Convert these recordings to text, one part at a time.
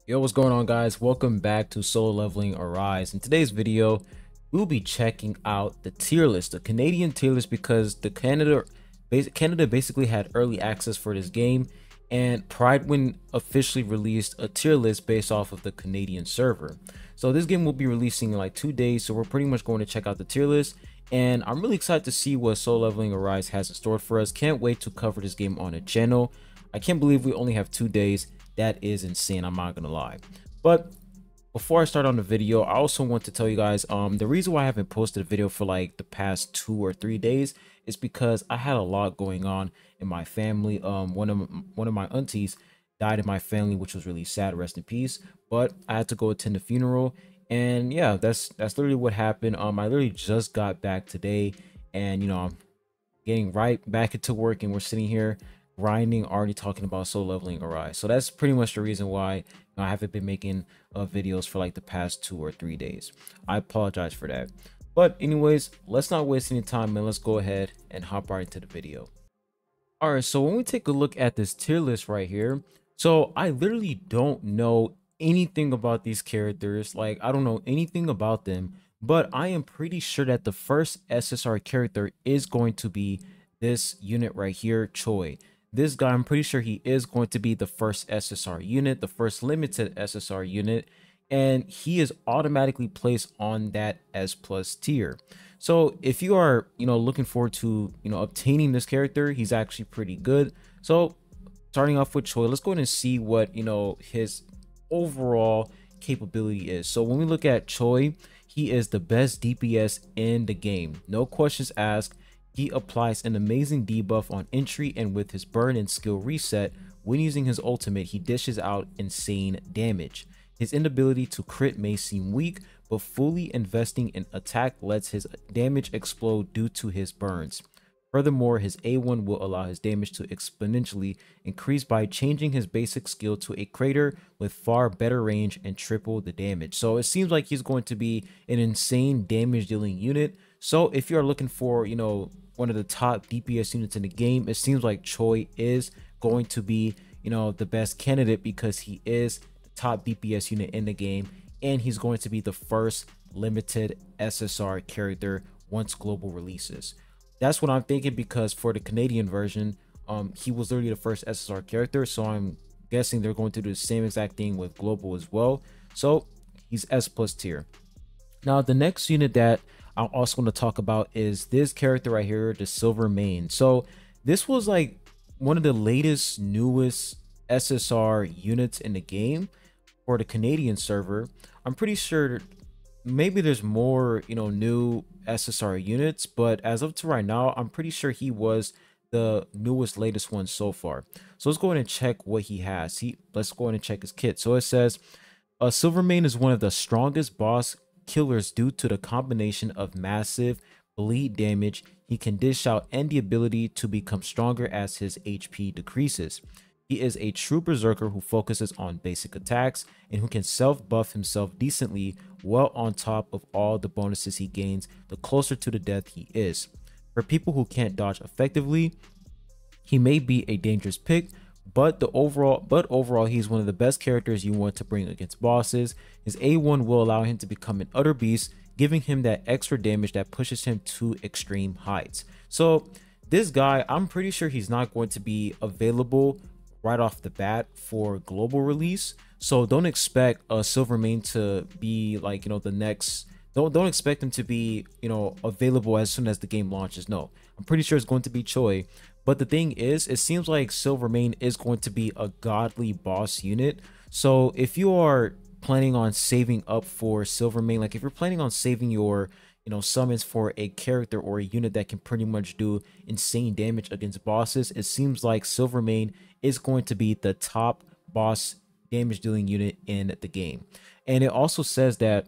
Yo, what's going on, guys? Welcome back to Solo Leveling Arise. In today's video, we'll be checking out the tier list, the Canadian tier list, because the Canada basically had early access for this game, and Pride officially released a tier list based off of the Canadian server. So this game will be releasing in like 2 days, so we're pretty much going to check out the tier list, and I'm really excited to see what Solo Leveling Arise has in store for us. Can't wait to cover this game on the channel. I can't believe we only have 2 days. That is insane, I'm not gonna lie. But before I start on the video, I also want to tell you guys the reason why I haven't posted a video for like the past 2 or 3 days is because I had a lot going on in my family. One of my aunties died in my family, which was really sad, rest in peace. But I had to go attend the funeral, and yeah, that's literally what happened. I literally just got back today, and I'm getting right back into work, and we're sitting here grinding, already talking about Soul Leveling Arise. So that's pretty much the reason why I haven't been making videos for like the past 2 or 3 days. I apologize for that. But anyways, let's not waste any time, and let's go ahead and hop right into the video. All right, so when we take a look at this tier list right here, so I literally don't know anything about these characters. Like, I don't know anything about them, but I am pretty sure that the first SSR character is going to be this unit right here, Choy. This guy, I'm pretty sure he is going to be the first SSR unit, the first limited SSR unit, and he is automatically placed on that S plus tier. So if you are, looking forward to, obtaining this character, he's actually pretty good. So starting off with Choy, let's go ahead and see what, his overall capability is. So when we look at Choy, he is the best DPS in the game. No questions asked. He applies an amazing debuff on entry, and with his burn and skill reset, when using his ultimate, he dishes out insane damage. His inability to crit may seem weak, but fully investing in attack lets his damage explode due to his burns. Furthermore, his A1 will allow his damage to exponentially increase by changing his basic skill to a crater with far better range and triple the damage. So it seems like he's going to be an insane damage dealing unit. So if you're looking for, one of the top DPS units in the game, it seems like Choy is going to be, the best candidate, because he is the top DPS unit in the game, and he's going to be the first limited SSR character once global releases. That's what I'm thinking, because for the Canadian version, he was literally the first SSR character, so I'm guessing they're going to do the same exact thing with global as well. So he's S plus tier. Now the next unit that I'm also going to talk about is this character right here, the Silver Mane. So this was like one of the latest, newest SSR units in the game for the Canadian server. I'm pretty sure maybe there's more, new SSR units, but as of to right now, I'm pretty sure he was the newest, latest one so far. So let's go ahead and check what he has. Let's go ahead and check his kit. So it says, Silvermane is one of the strongest boss killers due to the combination of massive bleed damage he can dish out and the ability to become stronger as his HP decreases. He is a true berserker who focuses on basic attacks and who can self-buff himself decently, well on top of all the bonuses he gains the closer to the death he is. For people who can't dodge effectively, he may be a dangerous pick, but overall he's one of the best characters you want to bring against bosses. His A1 will allow him to become an utter beast, giving him that extra damage that pushes him to extreme heights. So this guy, I'm pretty sure he's not going to be available right off the bat for global release, so don't expect a Silvermane to be like, the next. Don't expect him to be, available as soon as the game launches. No, I'm pretty sure it's going to be Choy. But the thing is, it seems like Silvermane is going to be a godly boss unit. So if you are planning on saving up for Silvermane, like if you're planning on saving your, summons for a character or a unit that can pretty much do insane damage against bosses, it seems like Silvermane is going to be the top boss damage dealing unit in the game. And it also says that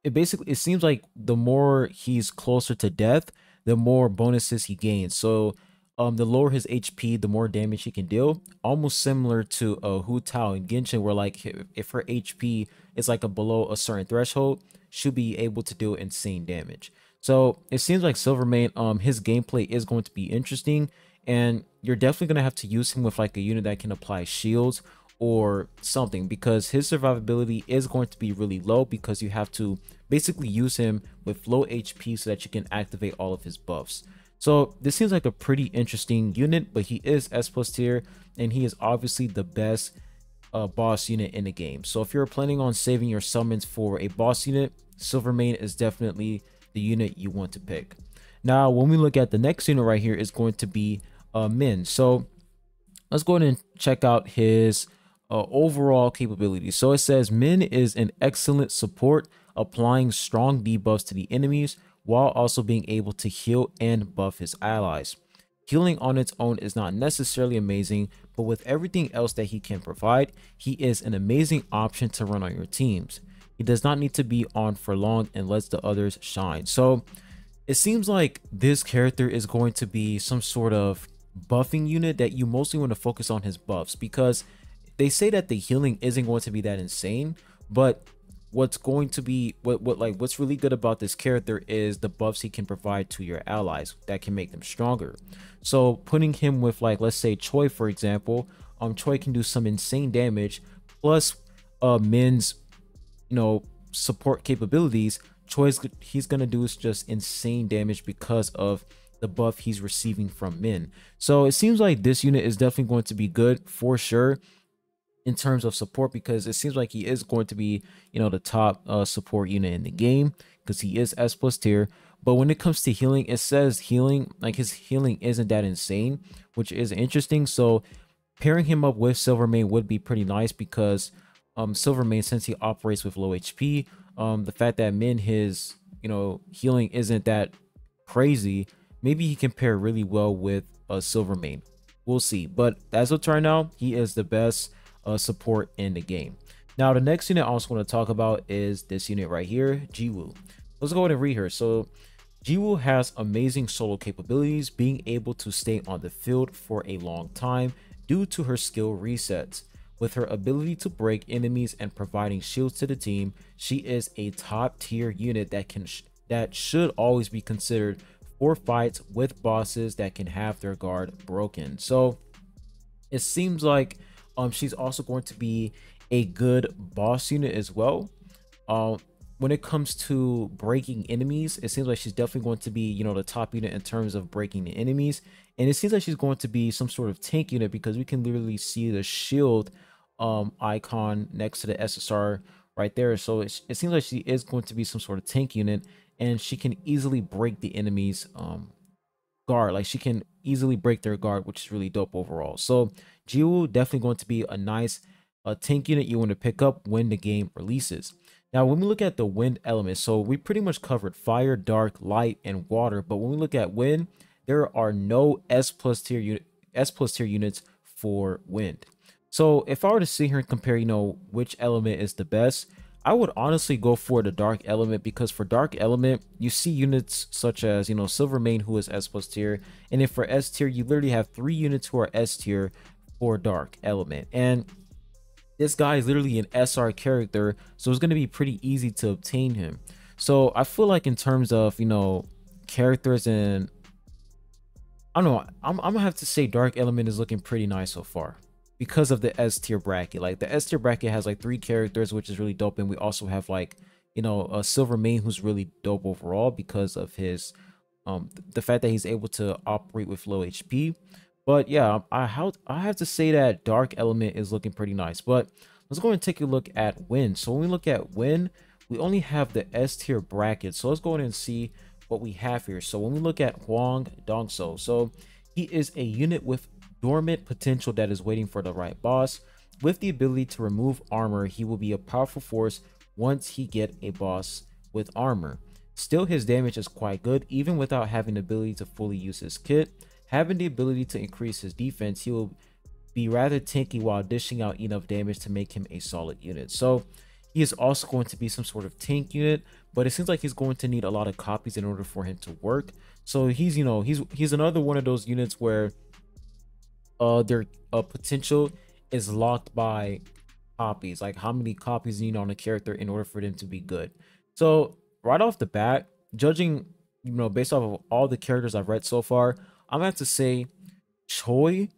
it seems like the more he's closer to death, the more bonuses he gains. So the lower his HP, the more damage he can deal. Almost similar to Hu Tao in Genshin, where like if her HP is like below a certain threshold, she'll be able to do insane damage. So it seems like Silvermane, his gameplay is going to be interesting, and you're definitely gonna have to use him with like a unit that can apply shields, or something, because his survivability is going to be really low because you have to basically use him with low HP so that you can activate all of his buffs. So this seems like a pretty interesting unit, but he is S plus tier and he is obviously the best boss unit in the game. So if you're planning on saving your summons for a boss unit, Silvermane is definitely the unit you want to pick. Now when we look at the next unit right here, is going to be Min. So let's go ahead and check out his overall capabilities. So it says Min is an excellent support, applying strong debuffs to the enemies while also being able to heal and buff his allies. Healing on its own is not necessarily amazing, but with everything else that he can provide, he is an amazing option to run on your teams. He does not need to be on for long and lets the others shine. So it seems like this character is going to be some sort of buffing unit that you mostly want to focus on his buffs, because they say that the healing isn't going to be that insane, but what's going to be what's really good about this character is the buffs he can provide to your allies that can make them stronger. So putting him with, like, let's say Choy, for example, Choy can do some insane damage, plus Min's support capabilities. He's gonna do is just insane damage because of the buff he's receiving from Min. So it seems like this unit is definitely going to be good for sure in terms of support, because it seems like he is going to be, the top support unit in the game, because he is S plus tier. But when it comes to healing, it says healing, like his healing isn't that insane, which is interesting. So pairing him up with Silvermane would be pretty nice, because Silvermane, since he operates with low HP, the fact that Min, his healing isn't that crazy, maybe he can pair really well with Silvermane. We'll see. But as of right now, he is the best support in the game. Now the next unit I also want to talk about is this unit right here, Jiwoo. Let's go ahead and read her. So Jiwoo has amazing solo capabilities, being able to stay on the field for a long time due to her skill resets. With her ability to break enemies and providing shields to the team, she is a top tier unit that should always be considered for fights with bosses that can have their guard broken. So it seems like she's also going to be a good boss unit as well. When it comes to breaking enemies, it seems like she's definitely going to be, the top unit in terms of breaking the enemies. And it seems like she's going to be some sort of tank unit, because we can literally see the shield icon next to the SSR right there. So it seems like she is going to be some sort of tank unit, and she can easily break the enemy's guard. Like, she can easily break their guard, which is really dope overall. So Jiwoo definitely going to be a nice tank unit you want to pick up when the game releases. Now when we look at the wind element, so we pretty much covered fire, dark, light, and water, but when we look at wind, there are no S plus tier units for wind. So if I were to sit here and compare, which element is the best, I would honestly go for the dark element, because for dark element, you see units such as, Silvermane, who is S plus tier. And if for S tier, you literally have 3 units who are S tier for dark element. And this guy is literally an SR character, so it's going to be pretty easy to obtain him. So I feel like in terms of, characters, and I don't know, I'm gonna have to say dark element is looking pretty nice so far, because of the S tier bracket. Like, the S tier bracket has like 3 characters, which is really dope, and we also have like, a Silvermane, who's really dope overall because of his the fact that he's able to operate with low HP. But yeah, I have to say that dark element is looking pretty nice. But let's go and take a look at wind. So when we look at wind, we only have the S tier bracket. So let's go ahead and see what we have here. So when we look at Hwang Dongso, so he is a unit with dormant potential that is waiting for the right boss. With the ability to remove armor, he will be a powerful force once he get a boss with armor. Still, his damage is quite good even without having the ability to fully use his kit. Having the ability to increase his defense, he will be rather tanky while dishing out enough damage to make him a solid unit. So he is also going to be some sort of tank unit, but it seems like he's going to need a lot of copies in order for him to work. So he's he's another one of those units where their potential is locked by copies, like how many copies you need on a character in order for them to be good. So right off the bat, judging based off of all the characters I've read so far, I'm gonna have to say Choy,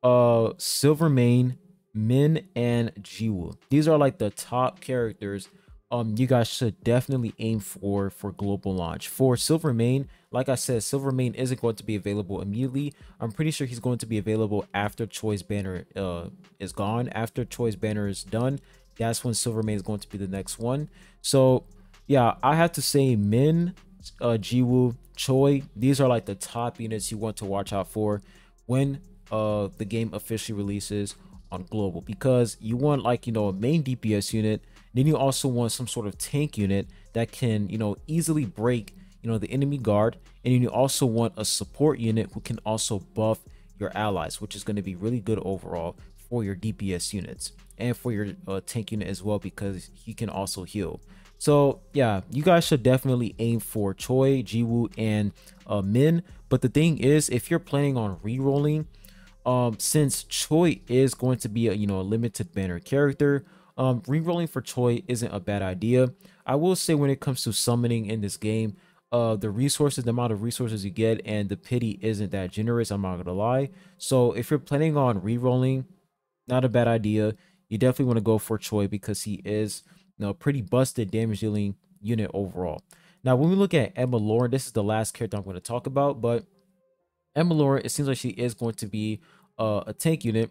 Silvermane, Min and Jiwoo. These are like the top characters you guys should definitely aim for global launch. For Silvermane, like I said, Silvermane isn't going to be available immediately. I'm pretty sure he's going to be available after Choi's banner is gone. After Choi's banner is done, that's when Silvermane is going to be the next one. So yeah, I have to say Min, Jiwoo, Choy, these are like the top units you want to watch out for when the game officially releases on global, because you want, like, you know, a main DPS unit, then you also want some sort of tank unit that can, you know, easily break, you know, the enemy guard, and then you also want a support unit who can also buff your allies, which is going to be really good overall for your DPS units and for your tank unit as well, because he can also heal. So yeah, you guys should definitely aim for Choy, Jiwoo, and Min. But the thing is, if you're planning on re-rolling, since Choy is going to be a, you know, a limited banner character, re-rolling for Choy isn't a bad idea. I will say, when it comes to summoning in this game, the resources, the amount of resources you get, and the pity isn't that generous, I'm not gonna lie. So if you're planning on re-rolling, not a bad idea. You definitely want to go for Choy, because he is, you know, pretty busted damage dealing unit overall. Now, when we look at Emma Lauren, this is the last character I'm going to talk about, but Emma Lauren, it seems like she is going to be a tank unit.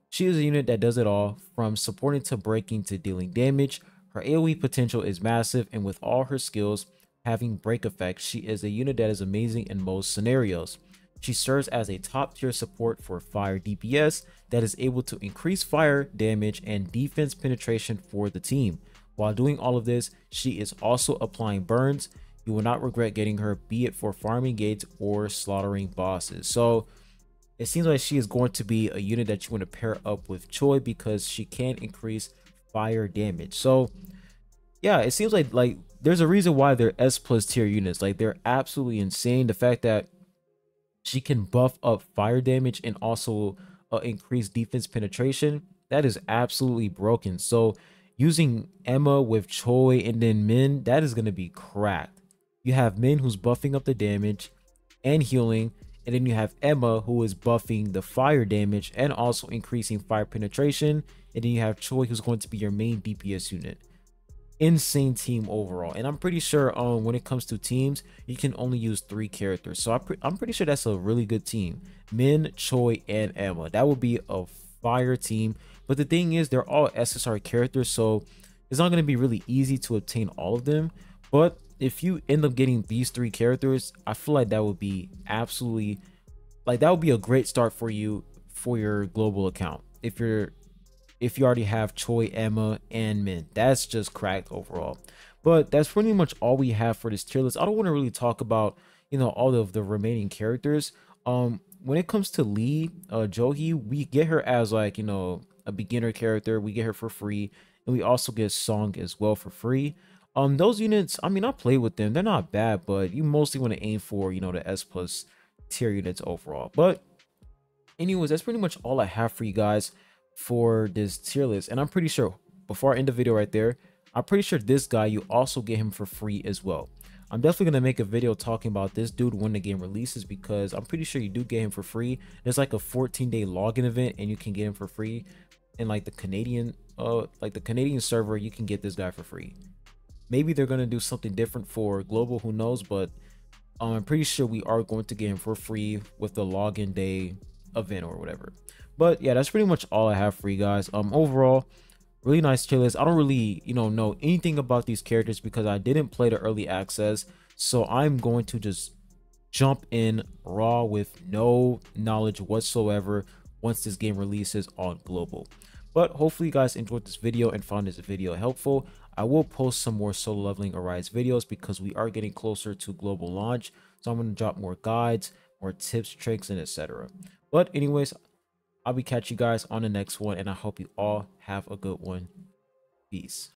She is a unit that does it all, from supporting to breaking to dealing damage. Her AoE potential is massive, and with all her skills having break effects, she is a unit that is amazing in most scenarios. She serves as a top tier support for fire DPS that is able to increase fire damage and defense penetration for the team. While doing all of this, she is also applying burns. You will not regret getting her, be it for farming gates or slaughtering bosses. So it seems like she is going to be a unit that you want to pair up with Choy, because she can increase fire damage. So yeah, it seems like there's a reason why they're S plus tier units. Like, they're absolutely insane. The fact that she can buff up fire damage and also increase defense penetration, that is absolutely broken. So using Emma with Choi and then Min, that is going to be cracked. You have Min, who's buffing up the damage and healing, and then you have Emma, who is buffing the fire damage and also increasing fire penetration, and then you have Choi, who's going to be your main DPS unit. Insane team overall. And I'm pretty sure when it comes to teams, you can only use 3 characters, so I'm pretty sure that's a really good team. Min, Choi, and Emma, that would be a fire team. But the thing is, they're all SSR characters, so it's not going to be really easy to obtain all of them. But if you end up getting these 3 characters, I feel like that would be absolutely, like, that would be a great start for you for your global account. If you already have Choi, Emma, and Min, that's just cracked overall. But that's pretty much all we have for this tier list. I don't want to really talk about, you know, all of the remaining characters. When it comes to Lee, Johi, we get her as, like, you know, a beginner character. We get her for free, and we also get Song as well for free. Those units, I mean, I play with them. They're not bad, but you mostly want to aim for, you know, the S plus tier units overall. But anyways, that's pretty much all I have for you guys for this tier list. And I'm pretty sure, before I end the video right there, I'm pretty sure this guy, you also get him for free as well. I'm definitely going to make a video talking about this dude when the game releases, because I'm pretty sure you do get him for free. There's like a 14-day login event, and you can get him for free. And like the Canadian server, you can get this guy for free. Maybe they're going to do something different for global, who knows, but I'm pretty sure we are going to get him for free with the login day event or whatever. But yeah, that's pretty much all I have for you guys. Overall, really nice tier list. I don't really, you know anything about these characters, because I didn't play the early access, so I'm going to just jump in raw with no knowledge whatsoever once this game releases on global. But hopefully you guys enjoyed this video and found this video helpful. I will post some more solo leveling Arise videos, because we are getting closer to global launch, so I'm going to drop more guides, more tips, tricks, and etc. But anyways, I'll be catching you guys on the next one, and I hope you all have a good one. Peace.